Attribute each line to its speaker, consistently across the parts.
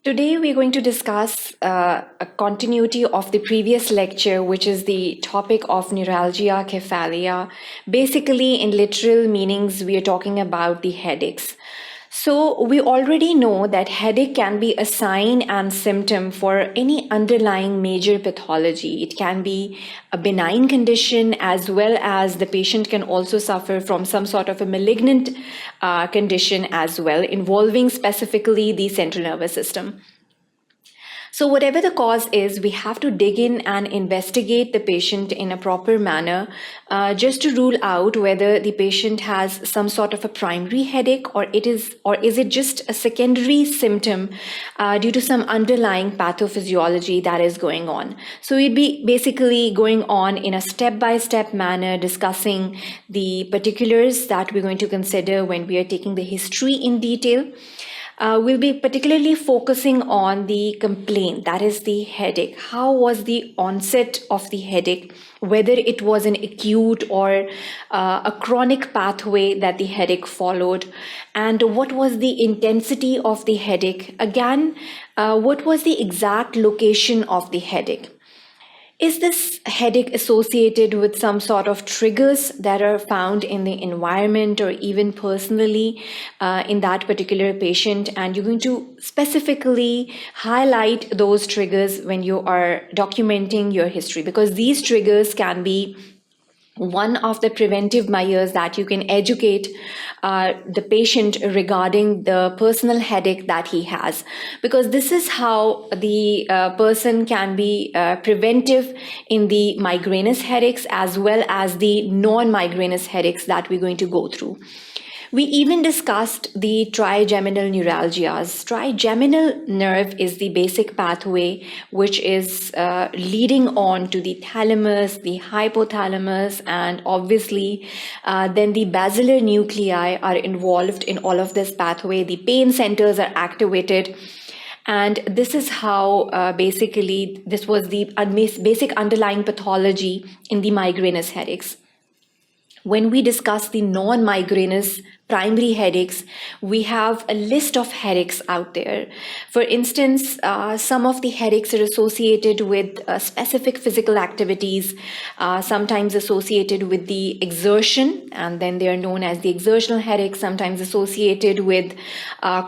Speaker 1: Today, we're going to discuss a continuity of the previous lecture, which is the topic of Neurologia Cefalea. Basically, in literal meanings, we are talking about the headaches. So, we already know that headache can be a sign and symptom for any underlying major pathology. It can be a benign condition, as well as the patient can also suffer from some sort of a malignant condition as well, involving specifically the central nervous system. So whatever the cause is, we have to dig in and investigate the patient in a proper manner, just to rule out whether the patient has some sort of a primary headache, or is it just a secondary symptom due to some underlying pathophysiology that is going on. So we'd be basically going on in a step-by-step manner, discussing the particulars that we're going to consider when we are taking the history in detail. We'll be particularly focusing on the complaint, that is the headache. How was the onset of the headache, whether it was an acute or a chronic pathway that the headache followed, and what was the intensity of the headache. Again, what was the exact location of the headache? Is this headache associated with some sort of triggers that are found in the environment or even personally in that particular patient? And you're going to specifically highlight those triggers when you are documenting your history, because these triggers can be one of the preventive measures that you can educate the patient regarding the personal headache that he has, because this is how the person can be preventive in the migrainous headaches as well as the non-migrainous headaches that we're going to go through. We even discussed the trigeminal neuralgias. Trigeminal nerve is the basic pathway which is leading on to the thalamus, the hypothalamus, and obviously then the basilar nuclei are involved in all of this pathway. The pain centers are activated. And this is how basically this was the basic underlying pathology in the migrainous headaches. When we discuss the non-migrainous primary headaches, we have a list of headaches out there. For instance, some of the headaches are associated with specific physical activities, sometimes associated with the exertion, and then they are known as the exertional headaches, sometimes associated with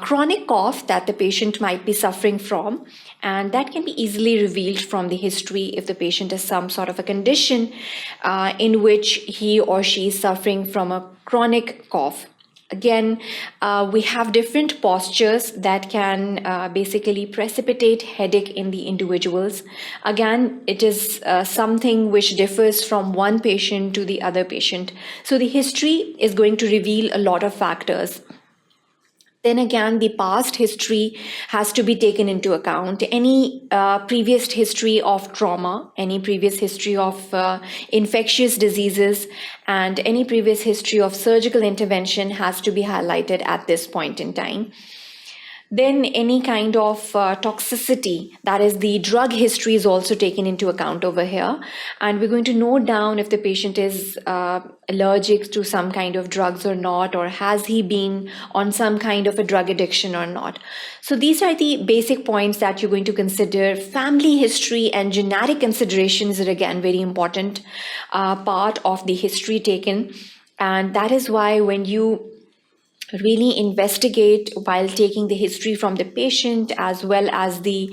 Speaker 1: chronic cough that the patient might be suffering from. And that can be easily revealed from the history if the patient has some sort of a condition in which he or she is suffering from a chronic cough. Again, we have different postures that can basically precipitate headache in the individuals. Again, it is something which differs from one patient to the other patient. So the history is going to reveal a lot of factors. Then again, the past history has to be taken into account. Any previous history of trauma, any previous history of infectious diseases, and any previous history of surgical intervention has to be highlighted at this point in time. Then any kind of toxicity, that is the drug history, is also taken into account over here. And we're going to note down if the patient is allergic to some kind of drugs or not, or has he been on some kind of a drug addiction or not. So these are the basic points that you're going to consider. Family history and genetic considerations are again very important part of the history taken. And that is why when you really investigate while taking the history from the patient as well as the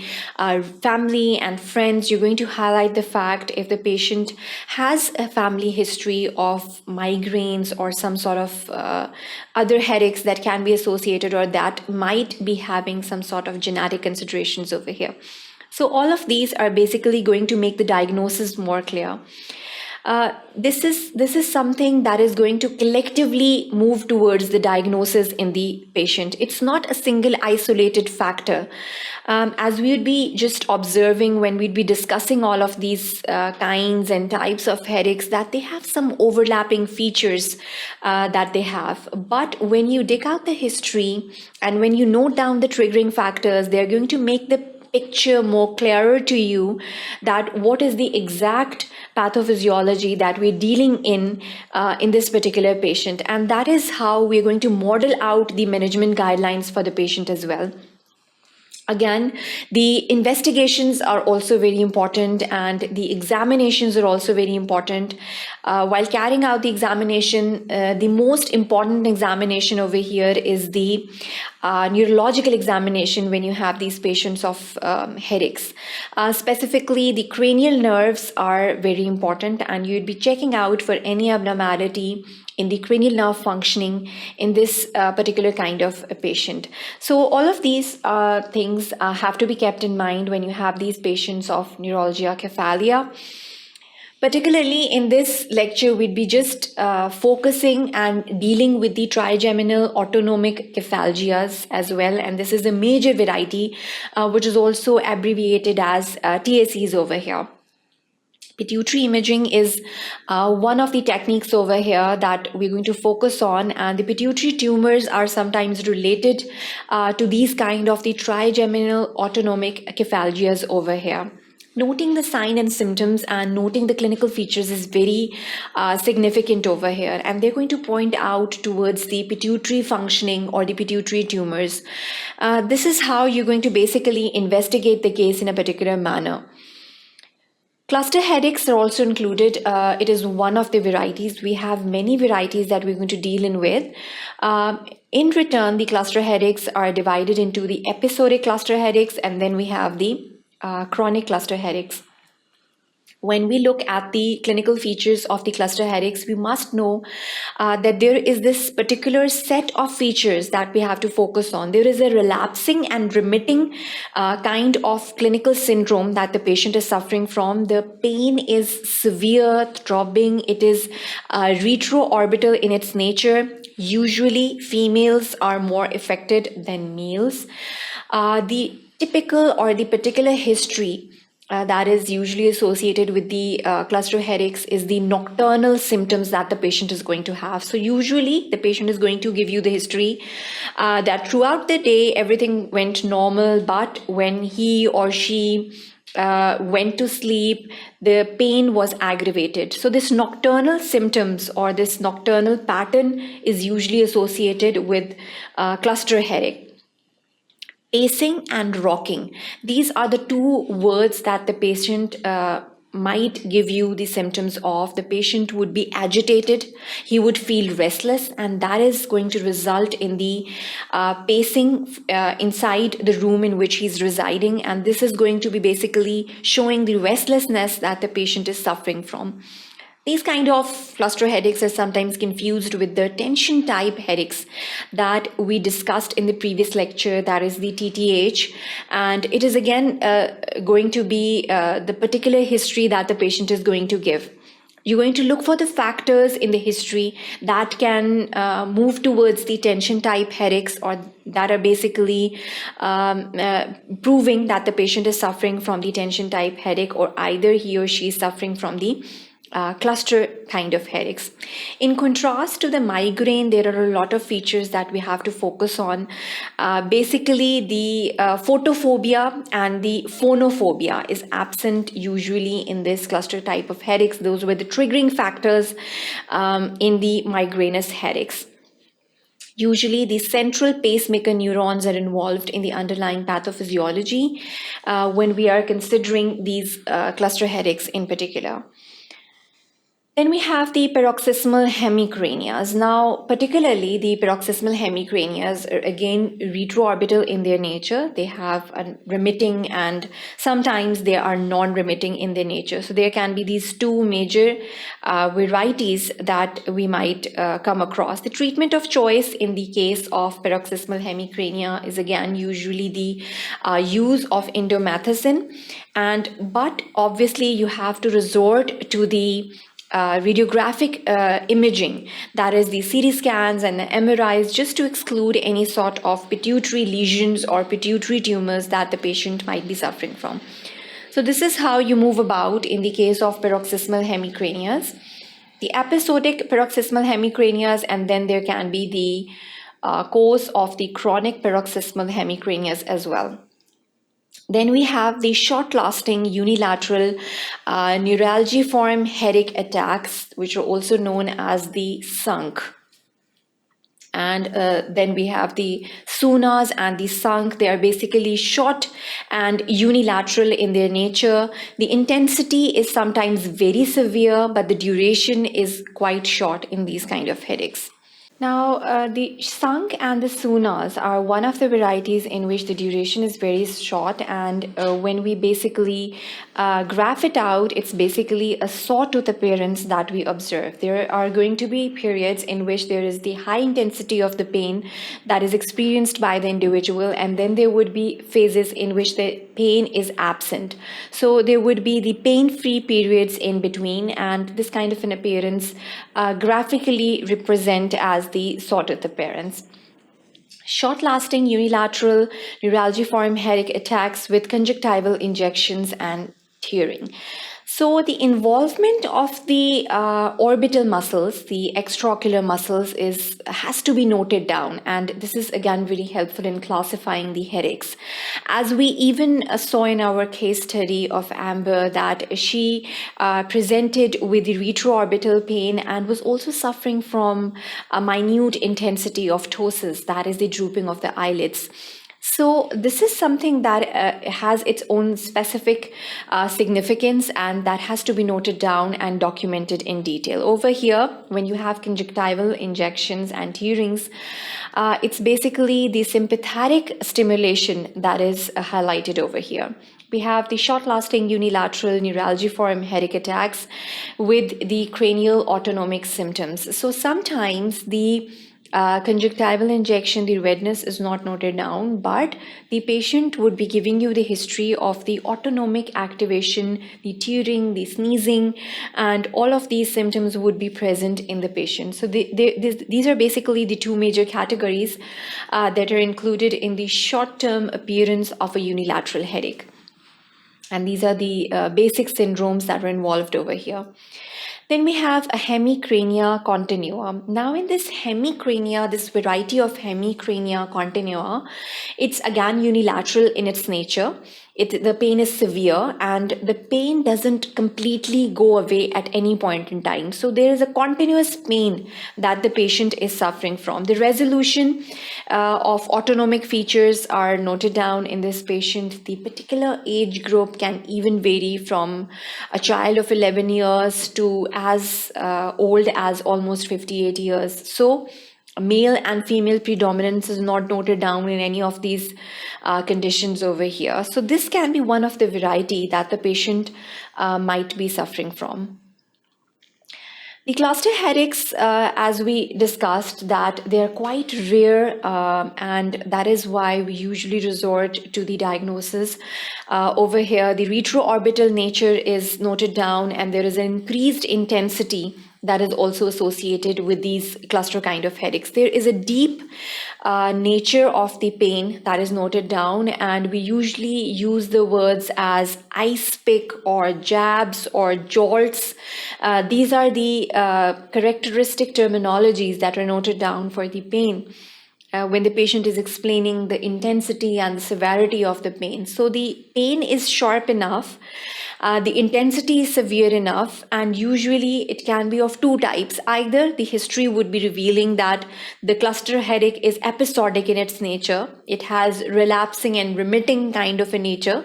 Speaker 1: family and friends, you're going to highlight the fact if the patient has a family history of migraines or some sort of other headaches that can be associated or that might be having some sort of genetic considerations over here. So all of these are basically going to make the diagnosis more clear. This is something that is going to collectively move towards the diagnosis in the patient. It's not a single isolated factor. As we would be just observing when we'd be discussing all of these kinds and types of headaches, that they have some overlapping features that they have. But when you dig out the history and when you note down the triggering factors, they're going to make the picture more clearer to you that what is the exact pathophysiology that we're dealing in this particular patient. And that is how we're going to model out the management guidelines for the patient as well. Again, the investigations are also very important and the examinations are also very important. While carrying out the examination, the most important examination over here is the neurological examination when you have these patients of headaches. Specifically, the cranial nerves are very important, and you'd be checking out for any abnormality in the cranial nerve functioning in this particular kind of a patient. So all of these things have to be kept in mind when you have these patients of Neurologia Cefalea. Particularly in this lecture, we'd be just focusing and dealing with the trigeminal autonomic cephalalgias as well. And this is a major variety, which is also abbreviated as TACs over here. Pituitary imaging is one of the techniques over here that we're going to focus on, and the pituitary tumors are sometimes related to these kind of the trigeminal autonomic cephalalgias over here. Noting the sign and symptoms and noting the clinical features is very significant over here, and they're going to point out towards the pituitary functioning or the pituitary tumors. This is how you're going to basically investigate the case in a particular manner. Cluster headaches are also included. It is one of the varieties. We have many varieties that we're going to deal in with. In return, the cluster headaches are divided into the episodic cluster headaches, and then we have the chronic cluster headaches. When we look at the clinical features of the cluster headaches, we must know that there is this particular set of features that we have to focus on. There is a relapsing and remitting kind of clinical syndrome that the patient is suffering from. The pain is severe, throbbing. It is retroorbital in its nature. Usually, females are more affected than males. The typical or the particular history that is usually associated with the cluster headaches is the nocturnal symptoms that the patient is going to have. So usually the patient is going to give you the history that throughout the day everything went normal, but when he or she went to sleep, the pain was aggravated. So this nocturnal symptoms or this nocturnal pattern is usually associated with cluster headache. Pacing and rocking. These are the two words that the patient might give you the symptoms of. The patient would be agitated, he would feel restless, and that is going to result in the pacing inside the room in which he's residing, and this is going to be basically showing the restlessness that the patient is suffering from. These kind of cluster headaches are sometimes confused with the tension type headaches that we discussed in the previous lecture, that is the TTH. And it is again going to be the particular history that the patient is going to give. You're going to look for the factors in the history that can move towards the tension type headaches, or that are basically proving that the patient is suffering from the tension type headache, or either he or she is suffering from the cluster kind of headaches. In contrast to the migraine, there are a lot of features that we have to focus on. Basically, the photophobia and the phonophobia is absent usually in this cluster type of headaches. Those were the triggering factors in the migrainous headaches. Usually, the central pacemaker neurons are involved in the underlying pathophysiology when we are considering these cluster headaches in particular. Then we have the paroxysmal hemicranias. Now, particularly the paroxysmal hemicranias are again retroorbital in their nature. They have a remitting and sometimes they are non-remitting in their nature. So there can be these two major varieties that we might come across. The treatment of choice in the case of paroxysmal hemicrania is again usually the use of indomethacin, but obviously you have to resort to the radiographic imaging, that is the CT scans and the MRIs, just to exclude any sort of pituitary lesions or pituitary tumors that the patient might be suffering from. So this is how you move about in the case of paroxysmal hemicranias. The episodic paroxysmal hemicranias, and then there can be the course of the chronic paroxysmal hemicranias as well. Then we have the short-lasting unilateral neuralgiform headache attacks, which are also known as the SUNCT. And then we have the SUNAs and the SUNCT. They are basically short and unilateral in their nature. The intensity is sometimes very severe, but the duration is quite short in these kind of headaches. Now, the SUNCT and the SUNAs are one of the varieties in which the duration is very short, and when we basically graph it out, it's basically a sawtooth appearance that we observe. There are going to be periods in which there is the high intensity of the pain that is experienced by the individual, and then there would be phases in which the pain is absent. So there would be the pain-free periods in between, and this kind of an appearance graphically represent as the sawtooth appearance. Short-lasting unilateral neuralgiform headache attacks with conjunctival injections and tearing. So the involvement of the orbital muscles, the extraocular muscles, has to be noted down, and this is again very helpful in classifying the headaches. As we even saw in our case study of Amber, that she presented with the retroorbital pain and was also suffering from a minute intensity of ptosis, that is the drooping of the eyelids. So this is something that has its own specific significance, and that has to be noted down and documented in detail. Over here, when you have conjunctival injections and tearings, it's basically the sympathetic stimulation that is highlighted over here. We have the short-lasting unilateral neuralgiform headache attacks with the cranial autonomic symptoms. So sometimes the conjunctival injection, the redness is not noted down, but the patient would be giving you the history of the autonomic activation, the tearing, the sneezing, and all of these symptoms would be present in the patient. So these are basically the two major categories that are included in the short-term appearance of a unilateral headache. And these are the basic syndromes that are involved over here. Then we have a hemicrania continua. Now in this hemicrania, this variety of hemicrania continua, it's again unilateral in its nature. The pain is severe, and the pain doesn't completely go away at any point in time. So there is a continuous pain that the patient is suffering from. The resolution of autonomic features are noted down in this patient. The particular age group can even vary from a child of 11 years to as old as almost 58 years. So male and female predominance is not noted down in any of these conditions over here. So this can be one of the variety that the patient might be suffering from. The cluster headaches, as we discussed, that they are quite rare, and that is why we usually resort to the diagnosis. Over here, the retroorbital nature is noted down, and there is an increased intensity that is also associated with these cluster kind of headaches. There is a deep nature of the pain that is noted down, and we usually use the words as ice pick or jabs or jolts. These are the characteristic terminologies that are noted down for the pain when the patient is explaining the intensity and the severity of the pain. So the pain is sharp enough, the intensity is severe enough, and usually it can be of two types. Either the history would be revealing that the cluster headache is episodic in its nature, it has relapsing and remitting kind of a nature,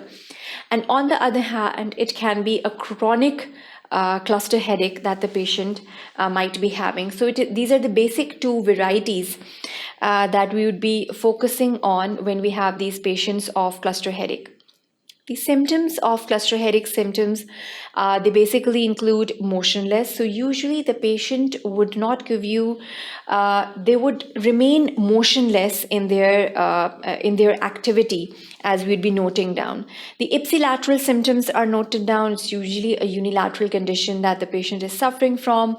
Speaker 1: and on the other hand, it can be a chronic cluster headache that the patient might be having. So these are the basic two varieties that we would be focusing on when we have these patients of cluster headache. The symptoms of cluster headache symptoms, they basically include motionless. So usually the patient would not give you, they would remain motionless in their activity, as we'd be noting down. The ipsilateral symptoms are noted down. It's usually a unilateral condition that the patient is suffering from.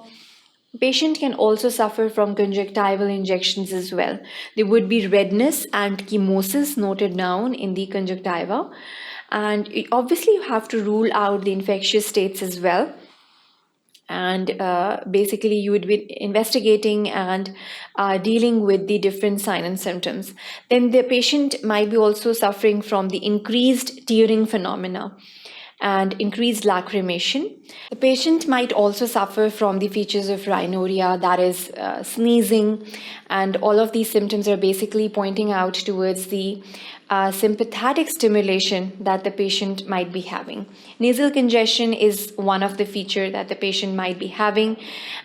Speaker 1: The patient can also suffer from conjunctival injections as well. There would be redness and chemosis noted down in the conjunctiva. And obviously you have to rule out the infectious states as well. And basically you would be investigating and dealing with the different signs and symptoms. Then the patient might be also suffering from the increased tearing phenomena. and increased lacrimation. The patient might also suffer from the features of rhinorrhea, that is sneezing, and all of these symptoms are basically pointing out towards the sympathetic stimulation that the patient might be having. Nasal congestion is one of the features that the patient might be having.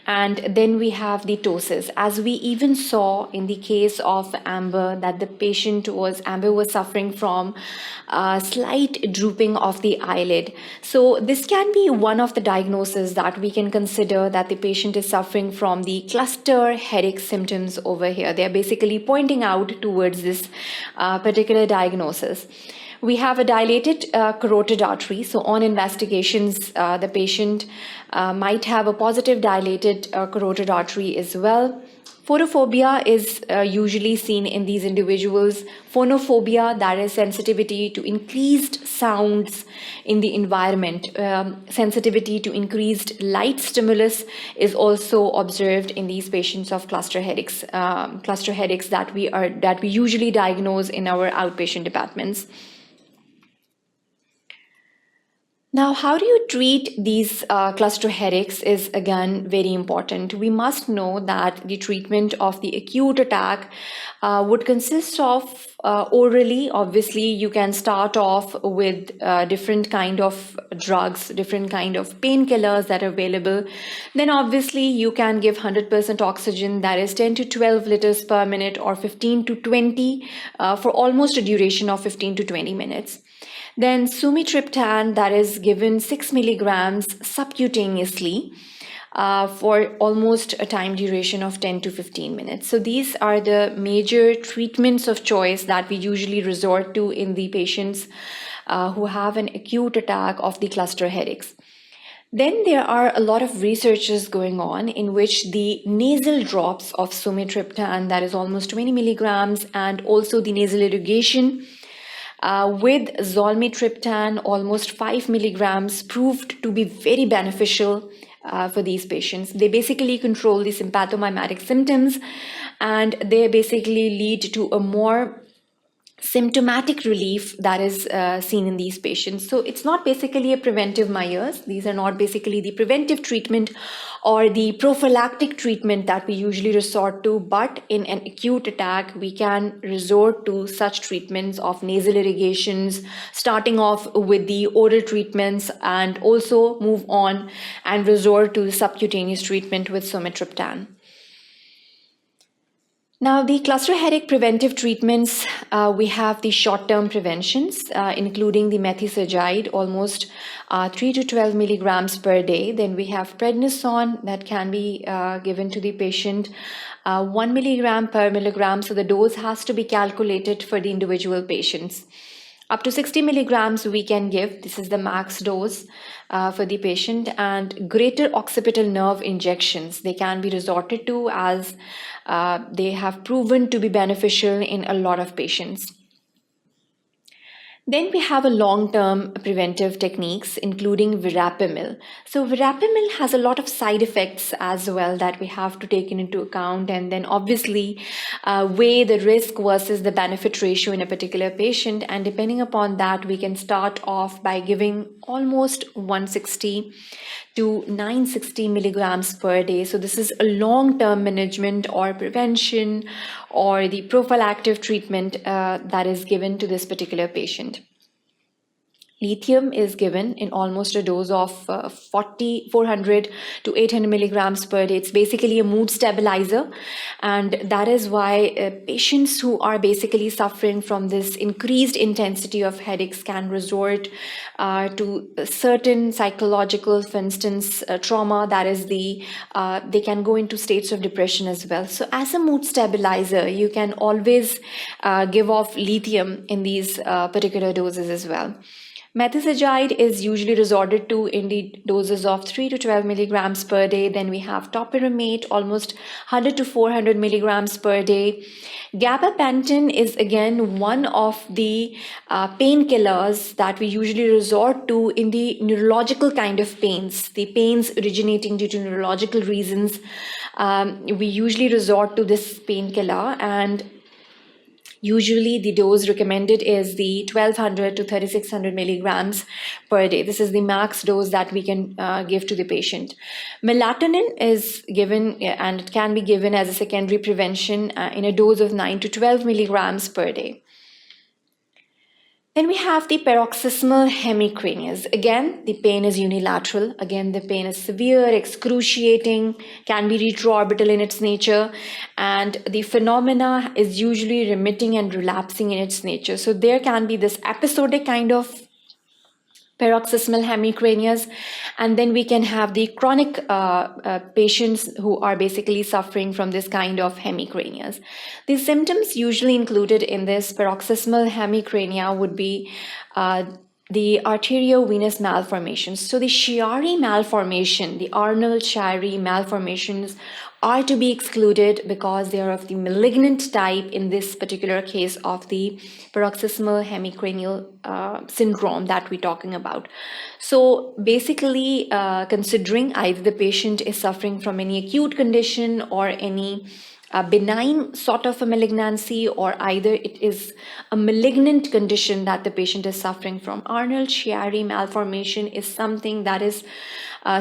Speaker 1: And then we have the ptosis. As we even saw in the case of Amber, that Amber was suffering from slight drooping of the eyelid. So this can be one of the diagnoses that we can consider that the patient is suffering from the cluster headache symptoms over here. They are basically pointing out towards this particular diagnosis. We have a dilated carotid artery. So on investigations, the patient might have a positive dilated carotid artery as well. Photophobia is usually seen in these individuals. Phonophobia, that is sensitivity to increased sounds in the environment. Sensitivity to increased light stimulus is also observed in these patients of cluster headaches that we usually diagnose in our outpatient departments. Now, how do you treat these cluster headaches is again very important. We must know that the treatment of the acute attack would consist of orally. Obviously, you can start off with different kind of drugs, different kind of painkillers that are available. Then obviously you can give 100% oxygen, that is 10 to 12 liters per minute, or 15 to 20 for almost a duration of 15 to 20 minutes. Then sumatriptan, that is given 6 milligrams subcutaneously for almost a time duration of 10 to 15 minutes. So these are the major treatments of choice that we usually resort to in the patients who have an acute attack of the cluster headaches. Then there are a lot of researches going on in which the nasal drops of sumatriptan, that is almost 20 milligrams, and also the nasal irrigation with zolmitriptan, almost 5 milligrams, proved to be very beneficial for these patients. They basically control the sympathomimetic symptoms, and they basically lead to a more symptomatic relief that is seen in these patients. So it's not basically a preventive measures. These are not basically the preventive treatment or the prophylactic treatment that we usually resort to, but in an acute attack, we can resort to such treatments of nasal irrigations, starting off with the oral treatments, and also move on and resort to subcutaneous treatment with sumatriptan. Now, the cluster headache preventive treatments, we have the short-term preventions, including the methotrexate, almost 3 to 12 milligrams per day. Then we have prednisone that can be given to the patient, 1 milligram per milligram. So the dose has to be calculated for the individual patients. Up to 60 milligrams we can give. This is the max dose for the patient. And greater occipital nerve injections, they can be resorted to as they have proven to be beneficial in a lot of patients. Then we have a long-term preventive techniques, including verapamil. So verapamil has a lot of side effects as well that we have to take into account, and then obviously weigh the risk versus the benefit ratio in a particular patient. And depending upon that, we can start off by giving almost 160 to 960 milligrams per day. So this is a long-term management or prevention or the prophylactic treatment that is given to this particular patient. Lithium is given in almost a dose of 400 to 800 milligrams per day. It's basically a mood stabilizer, and that is why patients who are basically suffering from this increased intensity of headaches can resort to certain psychological, for instance, trauma. That is they can go into states of depression as well. So as a mood stabilizer, you can always give off lithium in these particular doses as well. Methotrexate is usually resorted to in the doses of 3 to 12 milligrams per day. Then we have topiramate, almost 100 to 400 milligrams per day. Gabapentin is again one of the painkillers that we usually resort to in the neurological kind of pains, the pains originating due to neurological reasons. We usually resort to this painkiller, and Usually the dose recommended is the 1200 to 3600 milligrams per day. This is the max dose that we can give to the patient. Melatonin is given and it can be given as a secondary prevention in a dose of 9 to 12 milligrams per day. Then we have the paroxysmal hemicranias. Again, the pain is unilateral. Again, the pain is severe, excruciating, can be retroorbital in its nature, and the phenomena is usually remitting and relapsing in its nature. So there can be this episodic kind of paroxysmal hemicranias, and then we can have the chronic patients who are basically suffering from this kind of hemicranias. The symptoms usually included in this paroxysmal hemicrania would be the arteriovenous malformations. So the Chiari malformation, the Arnold-Chiari malformations are to be excluded because they are of the malignant type in this particular case of the paroxysmal hemicranial syndrome that we're talking about. So basically, considering either the patient is suffering from any acute condition or any benign sort of a malignancy, or either it is a malignant condition that the patient is suffering from, Arnold-Chiari malformation is something that is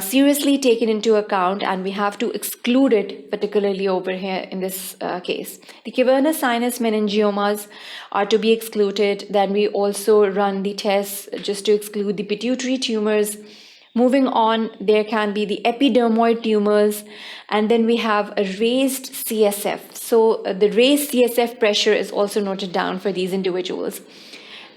Speaker 1: seriously taken into account, and we have to exclude it, particularly over here in this case. The cavernous sinus meningiomas are to be excluded. Then we also run the tests just to exclude the pituitary tumors. Moving on, there can be the epidermoid tumors, and then we have a raised CSF. So the raised CSF pressure is also noted down for these individuals.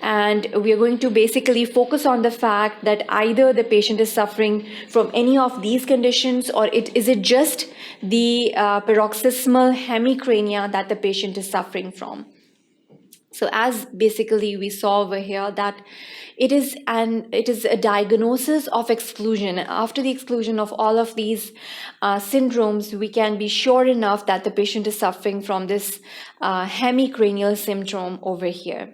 Speaker 1: And we are going to basically focus on the fact that either the patient is suffering from any of these conditions, or is it just the paroxysmal hemicrania that the patient is suffering from. So as basically we saw over here that it is a diagnosis of exclusion. After the exclusion of all of these syndromes, we can be sure enough that the patient is suffering from this hemicranial syndrome over here.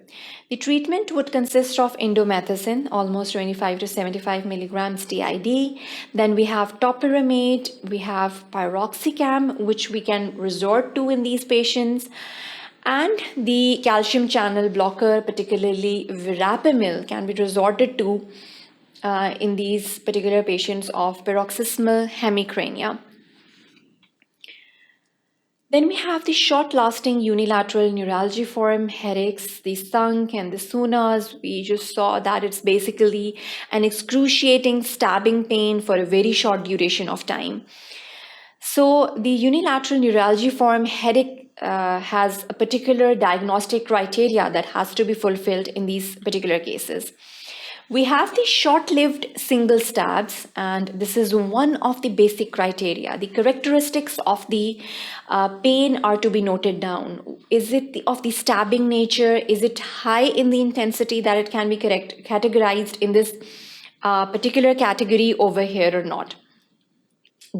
Speaker 1: The treatment would consist of indomethacin, almost 25 to 75 milligrams TID. Then we have topiramate, we have piroxicam, which we can resort to in these patients. And the calcium channel blocker, particularly verapamil, can be resorted to in these particular patients of paroxysmal hemicrania. Then we have the short-lasting unilateral neuralgiform headaches, the SUNCT and the SUNAs. We just saw that it's basically an excruciating stabbing pain for a very short duration of time. So the unilateral neuralgiform headache has a particular diagnostic criteria that has to be fulfilled in these particular cases. We have the short-lived single stabs, and this is one of the basic criteria. The characteristics of the pain are to be noted down. Is it of the stabbing nature? Is it high in the intensity that it can be categorized in this particular category over here or not?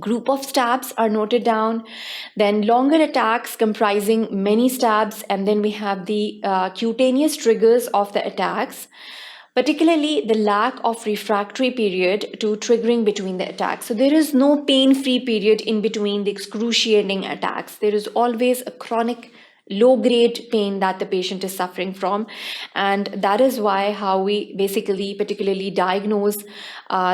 Speaker 1: Group of stabs are noted down, then longer attacks comprising many stabs, and then we have the cutaneous triggers of the attacks, particularly the lack of refractory period to triggering between the attacks. So there is no pain-free period in between the excruciating attacks. There is always a chronic low-grade pain that the patient is suffering from, and that is why how we basically particularly diagnose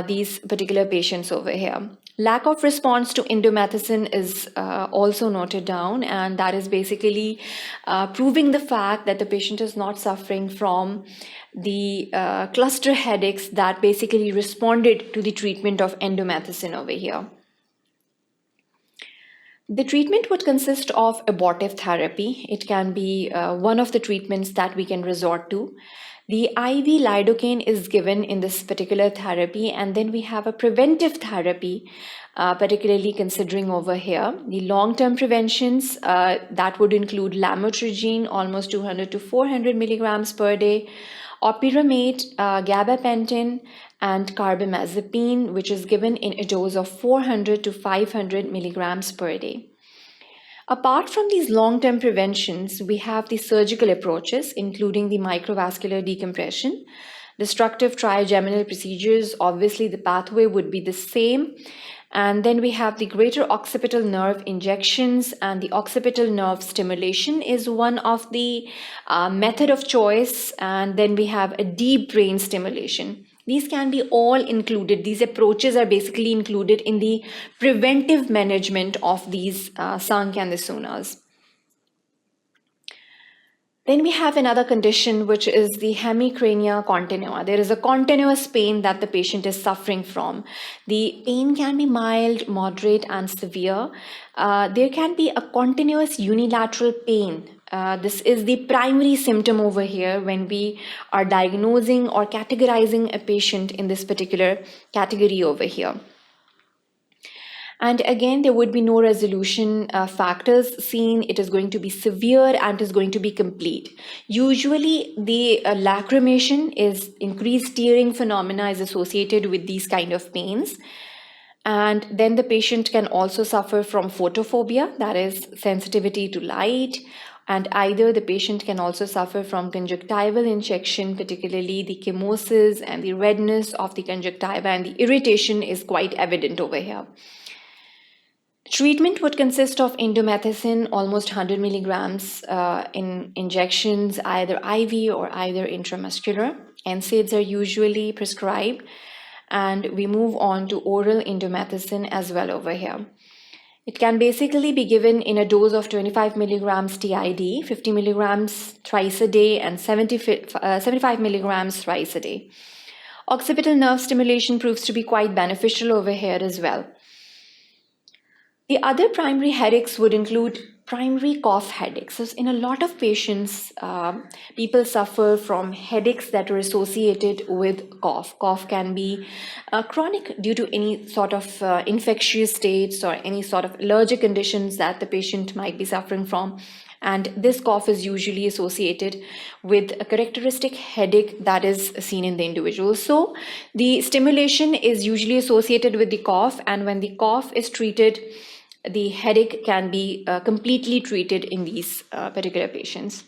Speaker 1: these particular patients over here. Lack of response to indomethacin is also noted down, and that is basically proving the fact that the patient is not suffering from the cluster headaches that basically responded to the treatment of indomethacin over here. The treatment would consist of abortive therapy. It can be one of the treatments that we can resort to. The IV lidocaine is given in this particular therapy, and then we have a preventive therapy, particularly considering over here. The long-term preventions that would include lamotrigine, almost 200 to 400 milligrams per day, opiramate, gabapentin, and carbamazepine, which is given in a dose of 400 to 500 milligrams per day. Apart from these long-term preventions, we have the surgical approaches, including the microvascular decompression, destructive trigeminal procedures. Obviously, the pathway would be the same, And then we have the greater occipital nerve injections, and the occipital nerve stimulation is one of the method of choice. And then we have a deep brain stimulation. These can be all included. These approaches are basically included in the preventive management of these SUNCT and the SUNAs. Then we have another condition, which is the hemicrania continua. There is a continuous pain that the patient is suffering from. The pain can be mild, moderate, and severe. There can be a continuous unilateral pain. This is the primary symptom over here when we are diagnosing or categorizing a patient in this particular category over here. And again, there would be no resolution factors seen. It is going to be severe and is going to be complete. Usually, the lacrimation is increased tearing phenomena is associated with these kind of pains. And then the patient can also suffer from photophobia, that is sensitivity to light. And either the patient can also suffer from conjunctival injection, particularly the chemosis and the redness of the conjunctiva, and the irritation is quite evident over here. Treatment would consist of indomethacin, almost 100 milligrams in injections, either IV or either intramuscular. NSAIDs are usually prescribed, and we move on to oral indomethacin as well over here. It can basically be given in a dose of 25 milligrams TID, 50 milligrams thrice a day, and 75 milligrams thrice a day. Occipital nerve stimulation proves to be quite beneficial over here as well. The other primary headaches would include primary cough headaches. So in a lot of patients, people suffer from headaches that are associated with cough. Cough can be chronic due to any sort of infectious states or any sort of allergic conditions that the patient might be suffering from. And this cough is usually associated with a characteristic headache that is seen in the individual. So the stimulation is usually associated with the cough, and when the cough is treated, the headache can be completely treated in these particular patients.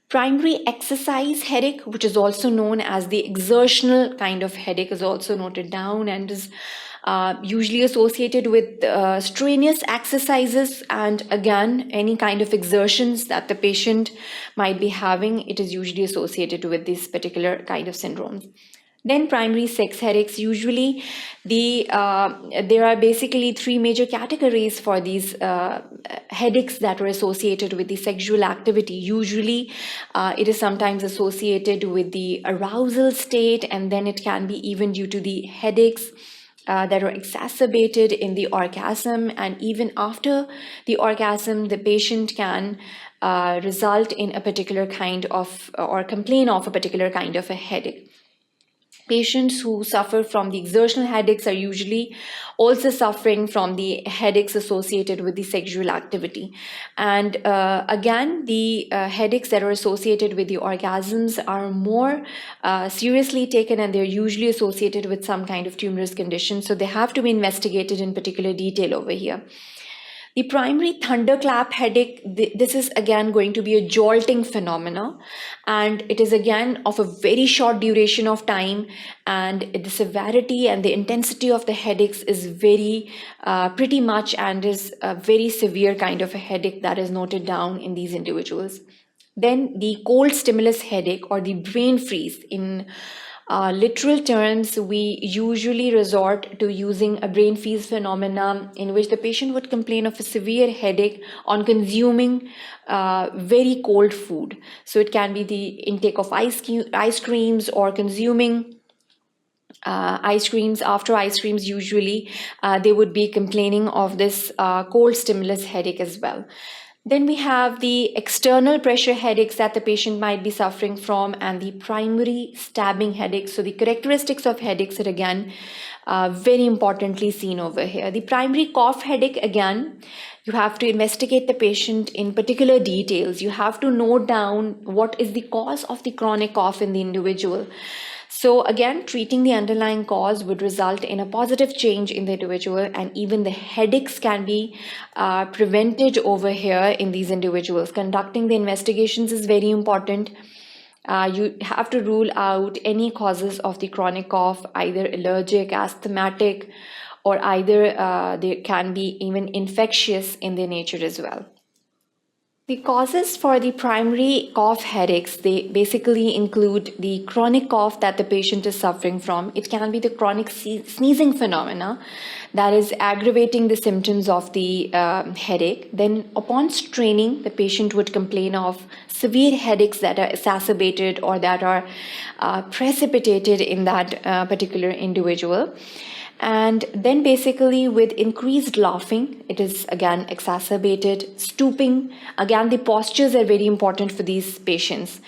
Speaker 1: Primary exercise headache, which is also known as the exertional kind of headache, is also noted down and is usually associated with strenuous exercises, and again, any kind of exertions that the patient might be having, it is usually associated with this particular kind of syndromes. Then primary sex headaches, usually there are basically three major categories for these headaches that are associated with the sexual activity. Usually it is sometimes associated with the arousal state, and then it can be even due to the headaches that are exacerbated in the orgasm, and even after the orgasm, the patient can result in a particular kind of or complain of a particular kind of a headache. Patients who suffer from the exertional headaches are usually also suffering from the headaches associated with the sexual activity. And again, the headaches that are associated with the orgasms are more seriously taken, and they're usually associated with some kind of tumorous condition. So they have to be investigated in particular detail over here. The primary thunderclap headache, this is again going to be a jolting phenomena, and it is again of a very short duration of time, and the severity and the intensity of the headaches is very pretty much, and is a very severe kind of a headache that is noted down in these individuals. Then the cold stimulus headache or the brain freeze. In literal terms, we usually resort to using a brain freeze phenomena in which the patient would complain of a severe headache on consuming very cold food. So it can be the intake of ice creams or consuming ice creams. After ice creams, usually they would be complaining of this cold stimulus headache as well. Then we have the external pressure headaches that the patient might be suffering from, and the primary stabbing headaches. So the characteristics of headaches are again very importantly seen over here. The primary cough headache, again, you have to investigate the patient in particular details. You have to note down what is the cause of the chronic cough in the individual. So again, treating the underlying cause would result in a positive change in the individual, and even the headaches can be prevented over here in these individuals. Conducting the investigations is very important. You have to rule out any causes of the chronic cough, either allergic, asthmatic, or either they can be even infectious in their nature as well. The causes for the primary cough headaches, they basically include the chronic cough that the patient is suffering from. It can be the chronic sneezing phenomena that is aggravating the symptoms of the headache. Then upon straining, the patient would complain of severe headaches that are exacerbated or that are precipitated in that particular individual. And then basically with increased laughing, it is again exacerbated. Stooping, again the postures are very important for these patients.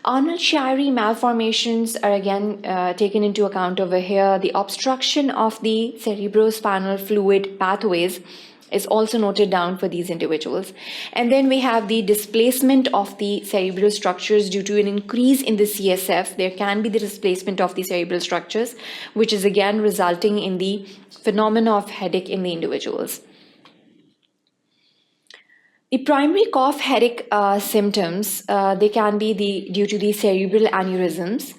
Speaker 1: Arnold-Chiari malformations are again taken into account over here. The obstruction of the cerebrospinal fluid pathways is also noted down for these individuals. And then we have the displacement of the cerebral structures due to an increase in the CSF. There can be the displacement of the cerebral structures, which is again resulting in the phenomena of headache in the individuals. The primary cough headache symptoms, they can be due to the cerebral aneurysms.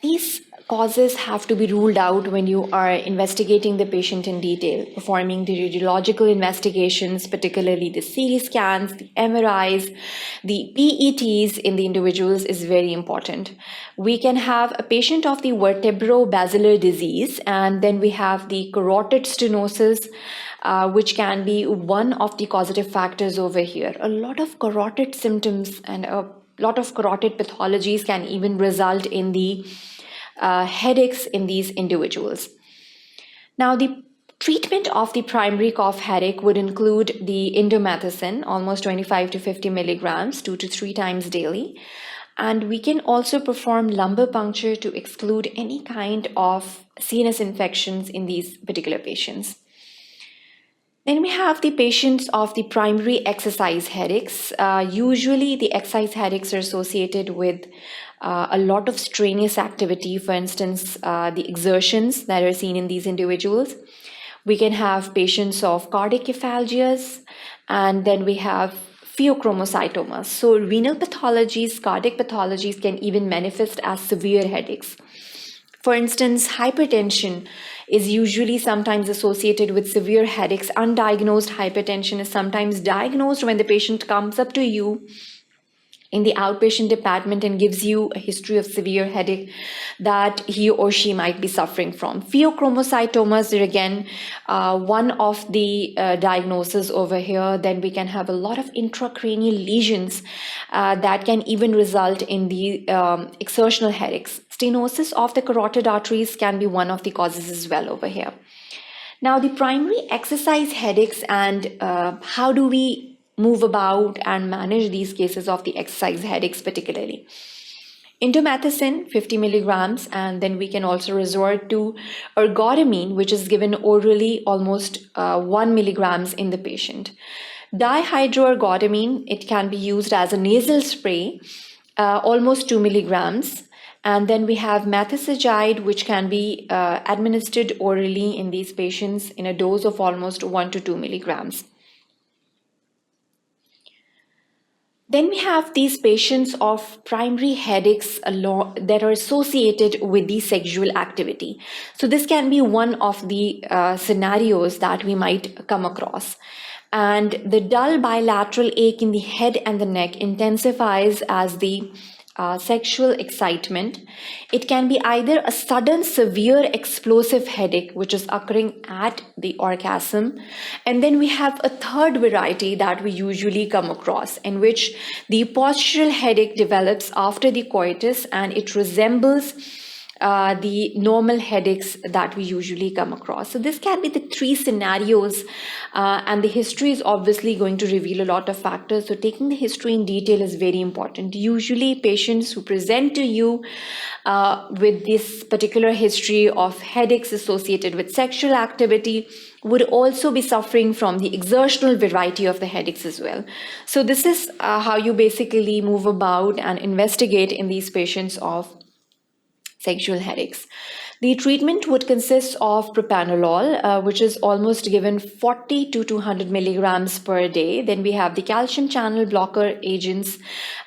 Speaker 1: These causes have to be ruled out when you are investigating the patient in detail, performing the radiological investigations, particularly the CT scans, the MRIs, the PETs in the individuals is very important. We can have a patient of the vertebro-basilar disease, and then we have the carotid stenosis, which can be one of the causative factors over here. A lot of carotid symptoms and a lot of carotid pathologies can even result in the headaches in these individuals. Now, the treatment of the primary cough headache would include the indomethacin, almost 25 to 50 milligrams, 2 to 3 times daily. And we can also perform lumbar puncture to exclude any kind of CNS infections in these particular patients. Then we have the patients of the primary exercise headaches. Usually the exercise headaches are associated with a lot of strenuous activity, for instance, the exertions that are seen in these individuals. We can have patients of cardiac cephalgias, and then we have pheochromocytomas. So renal pathologies, cardiac pathologies can even manifest as severe headaches. For instance, hypertension is usually sometimes associated with severe headaches. Undiagnosed hypertension is sometimes diagnosed when the patient comes up to you in the outpatient department and gives you a history of severe headache that he or she might be suffering from. Pheochromocytomas are again one of the diagnoses over here. Then we can have a lot of intracranial lesions that can even result in the exertional headaches. Stenosis of the carotid arteries can be one of the causes as well over here. Now, the primary exercise headaches and how do we move about and manage these cases of the exercise headaches particularly. Indomethacin, 50 milligrams, and then we can also resort to ergotamine, which is given orally, almost 1 milligrams in the patient. Dihydroergotamine, it can be used as a nasal spray, almost 2 milligrams. And then we have methacillin, which can be administered orally in these patients in a dose of almost 1 to 2 milligrams. Then we have these patients of primary headaches that are associated with the sexual activity. So this can be one of the scenarios that we might come across. And the dull bilateral ache in the head and the neck intensifies as the sexual excitement. It can be either a sudden severe explosive headache which is occurring at the orgasm, and then we have a third variety that we usually come across in which the postural headache develops after the coitus and it resembles the normal headaches that we usually come across. So this can be the three scenarios, and the history is obviously going to reveal a lot of factors. So taking the history in detail is very important. Usually patients who present to you with this particular history of headaches associated with sexual activity would also be suffering from the exertional variety of the headaches as well. So this is how you basically move about and investigate in these patients of sexual headaches. The treatment would consist of propranolol, which is almost given 40 to 200 milligrams per day. Then we have the calcium channel blocker agents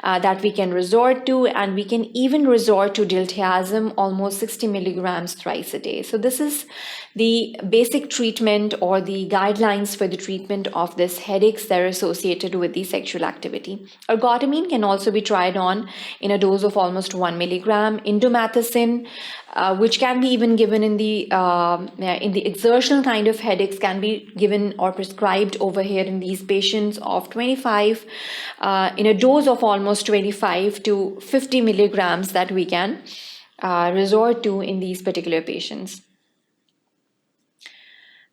Speaker 1: that we can resort to, and we can even resort to diltiazem, almost 60 milligrams thrice a day. So this is the basic treatment or the guidelines for the treatment of this headaches that are associated with the sexual activity. Ergotamine can also be tried on in a dose of almost 1 milligram. Indomethacin, which can be even given in the exertional kind of headaches, can be given or prescribed over here in these patients of 25 in a dose of almost 25 to 50 milligrams that we can resort to in these particular patients.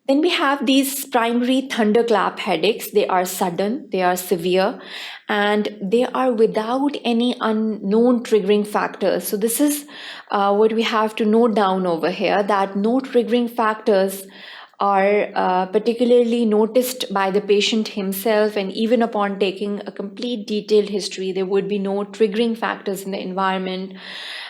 Speaker 1: Then we have these primary thunderclap headaches. They are sudden, they are severe, and they are without any unknown triggering factors. So this is what we have to note down over here, that no triggering factors are particularly noticed by the patient himself, and even upon taking a complete detailed history, there would be no triggering factors in the environment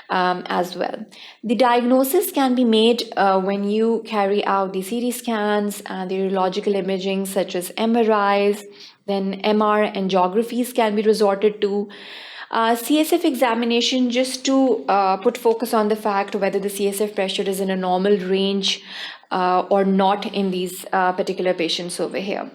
Speaker 1: as well. The diagnosis can be made when you carry out the CT scans and the radiological imaging such as MRIs, then MR angiographies can be resorted to. CSF examination, just to put focus on the fact whether the CSF pressure is in a normal range or not in these particular patients over here.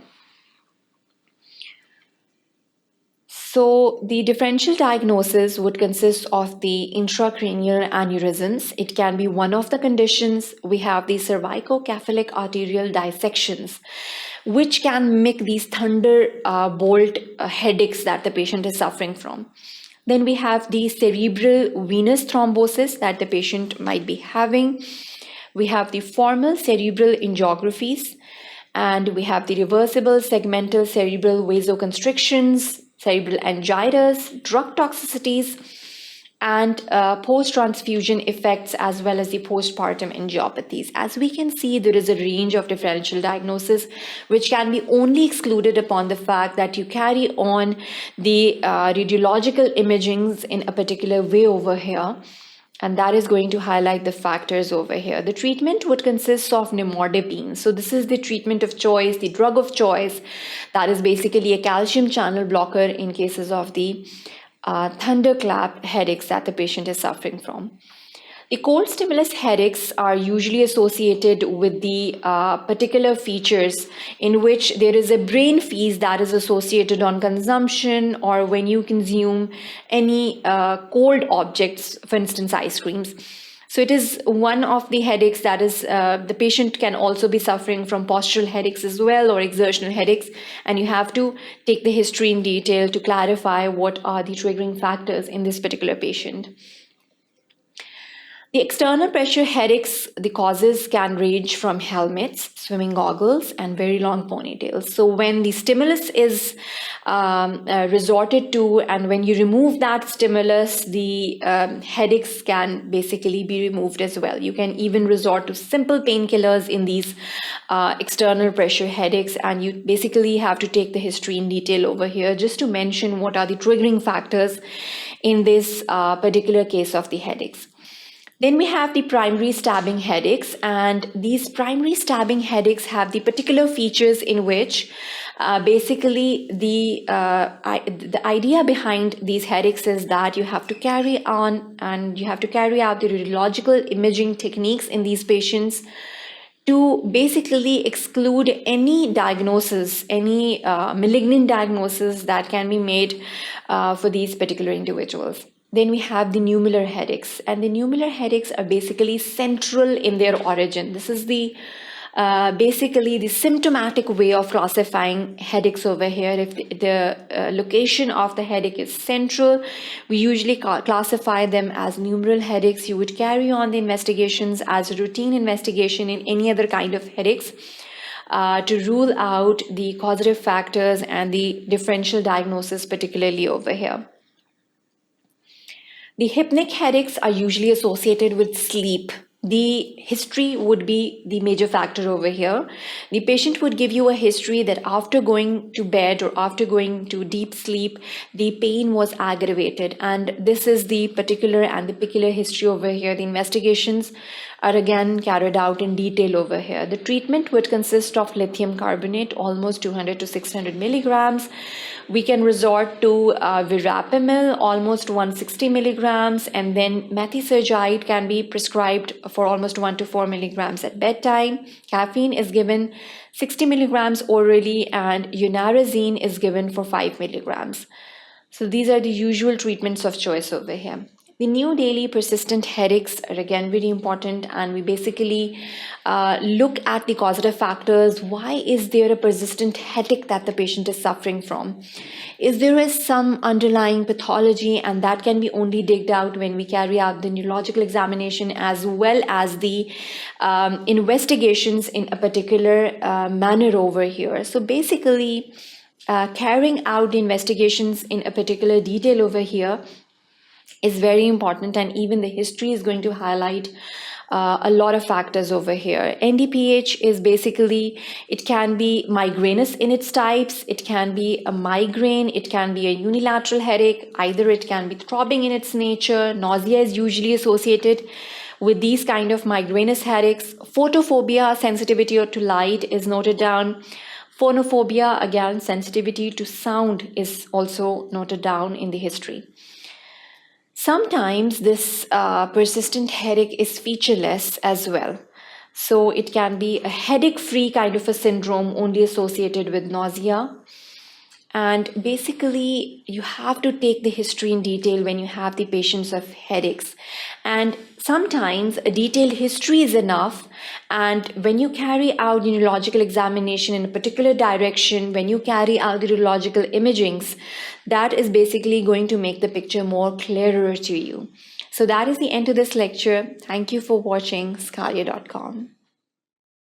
Speaker 1: So the differential diagnosis would consist of the intracranial aneurysms. It can be one of the conditions. We have the cervicocephalic arterial dissections, which can make these thunderbolt headaches that the patient is suffering from. Then we have the cerebral venous thrombosis that the patient might be having. We have the formal cerebral angiographies, and we have the reversible segmental cerebral vasoconstrictions, cerebral angiitis, drug toxicities, and post-transfusion effects, as well as the postpartum angiopathies. As we can see, there is a range of differential diagnosis which can be only excluded upon the fact that you carry on the radiological imagings in a particular way over here. And that is going to highlight the factors over here. The treatment would consist of nimodipine. So this is the treatment of choice, the drug of choice. That is basically a calcium channel blocker in cases of the thunderclap headaches that the patient is suffering from. The cold stimulus headaches are usually associated with the particular features in which there is a brain freeze that is associated on consumption or when you consume any cold objects, for instance, ice creams. So it is one of the headaches that is, the patient can also be suffering from postural headaches as well, or exertional headaches, and you have to take the history in detail to clarify what are the triggering factors in this particular patient. The external pressure headaches, the causes can range from helmets, swimming goggles, and very long ponytails. So when the stimulus is resorted to, and when you remove that stimulus, the headaches can basically be removed as well. You can even resort to simple painkillers in these external pressure headaches, and you basically have to take the history in detail over here just to mention what are the triggering factors in this particular case of the headaches. Then we have the primary stabbing headaches, and these primary stabbing headaches have the particular features in which basically the idea behind these headaches is that you have to carry on and you have to carry out the radiological imaging techniques in these patients to basically exclude any diagnosis, any malignant diagnosis that can be made for these particular individuals. Then we have the nummular headaches, and the nummular headaches are basically central in their origin. This is the basically the symptomatic way of classifying headaches over here. If the location of the headache is central, we usually classify them as nummular headaches. You would carry on the investigations as a routine investigation in any other kind of headaches to rule out the causative factors and the differential diagnosis, particularly over here. The hypnic headaches are usually associated with sleep. The history would be the major factor over here. The patient would give you a history that after going to bed or after going to deep sleep, the pain was aggravated. And this is the particular and the peculiar history over here. The investigations are again carried out in detail over here. The treatment would consist of lithium carbonate, almost 200 to 600 milligrams. We can resort to verapamil, almost 160 milligrams, and then methysergide can be prescribed for almost 1 to 4 milligrams at bedtime. Caffeine is given 60 milligrams orally, and unarazine is given for 5 milligrams. So these are the usual treatments of choice over here. The new daily persistent headaches are again very important, and we basically look at the causative factors. Why is there a persistent headache that the patient is suffering from? Is there some underlying pathology, and that can be only digged out when we carry out the neurological examination as well as the investigations in a particular manner over here. So basically, carrying out the investigations in a particular detail over here is very important, and even the history is going to highlight a lot of factors over here. NDPH is basically, it can be migrainous in its types, it can be a migraine, it can be a unilateral headache, either it can be throbbing in its nature. Nausea is usually associated with these kind of migrainous headaches. Photophobia, sensitivity to light, is noted down. Phonophobia, again, sensitivity to sound, is also noted down in the history. Sometimes this persistent headache is featureless as well. So it can be a headache-free kind of a syndrome only associated with nausea. And basically, you have to take the history in detail when you have the patients of headaches. And sometimes a detailed history is enough. And when you carry out the neurological examination in a particular direction, when you carry out the neurological imagings, that is basically going to make the picture more clearer to you. So that is the end of this lecture. Thank you for watching sqadia.com.